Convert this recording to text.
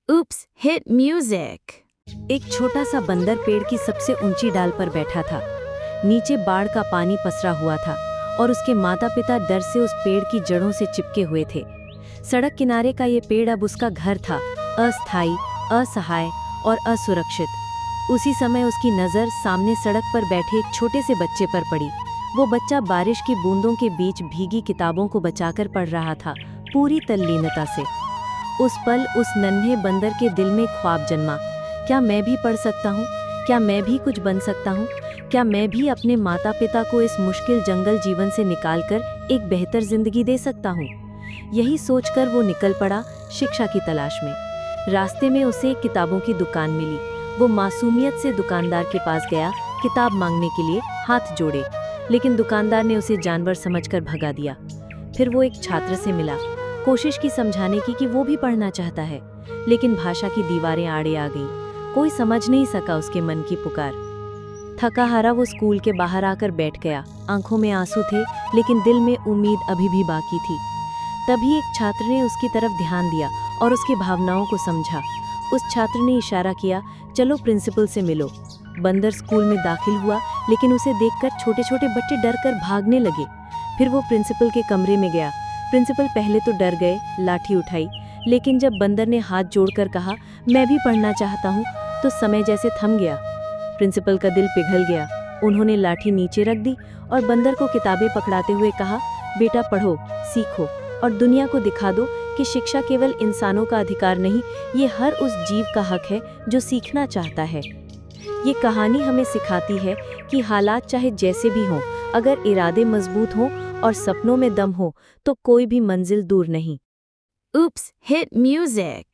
Oops, hit music. एक छोटा सा बंदर पेड़ की सबसे ऊंची डाल पर बैठा था। नीचे बाढ़ का पानी पसरा हुआ था और उसके माता पिता डर से उस पेड़ की जड़ों से चिपके हुए थे। सड़क किनारे का ये पेड़ अब उसका घर था, अस्थायी, असहाय और असुरक्षित। उसी समय उसकी नज़र सामने सड़क पर बैठे एक छोटे से बच्चे पर पड़ी। वो बच्चा बारिश की बूंदों के बीच भीगी किताबों को बचाकर पढ़ रहा था, पूरी तल्लीनता से। उस पल उस नन्हे बंदर के दिल में ख्वाब जन्मा, क्या मैं भी पढ़ सकता हूँ? क्या मैं भी कुछ बन सकता हूँ? क्या मैं भी अपने माता पिता को इस मुश्किल जंगल जीवन से निकालकर एक बेहतर जिंदगी दे सकता हूँ? यही सोचकर वो निकल पड़ा शिक्षा की तलाश में। रास्ते में उसे एक किताबों की दुकान मिली। वो मासूमियत से दुकानदार के पास गया, किताब मांगने के लिए हाथ जोड़े, लेकिन दुकानदार ने उसे जानवर समझकर भगा दिया। फिर वो एक छात्र से मिला, कोशिश की समझाने की कि वो भी पढ़ना चाहता है, लेकिन भाषा की दीवारें आड़े आ गईं। कोई समझ नहीं सका उसके मन की पुकार। थका हारा वो स्कूल के बाहर आकर बैठ गया। आंखों में आंसू थे, लेकिन दिल में उम्मीद अभी भी बाकी थी। तभी एक छात्र ने उसकी तरफ ध्यान दिया और उसकी भावनाओं को समझा। उस छात्र ने इशारा किया, चलो प्रिंसिपल से मिलो। बंदर स्कूल में दाखिल हुआ, लेकिन उसे देखकर छोटे छोटे बच्चे डर कर भागने लगे। फिर वो प्रिंसिपल के कमरे में गया। प्रिंसिपल पहले तो डर गए, लाठी उठाई, लेकिन जब बंदर ने हाथ जोड़कर कहा, मैं भी पढ़ना चाहता हूँ, तो समय जैसे थम गया। प्रिंसिपल का दिल पिघल गया। उन्होंने लाठी नीचे रख दी और बंदर को किताबें पकड़ाते हुए कहा, बेटा पढ़ो, सीखो और दुनिया को दिखा दो कि शिक्षा केवल इंसानों का अधिकार नहीं, ये हर उस जीव का हक है जो सीखना चाहता है। ये कहानी हमें सिखाती है कि हालात चाहे जैसे भी हों, अगर इरादे मजबूत हों और सपनों में दम हो, तो कोई भी मंजिल दूर नहीं। Oops, hit music.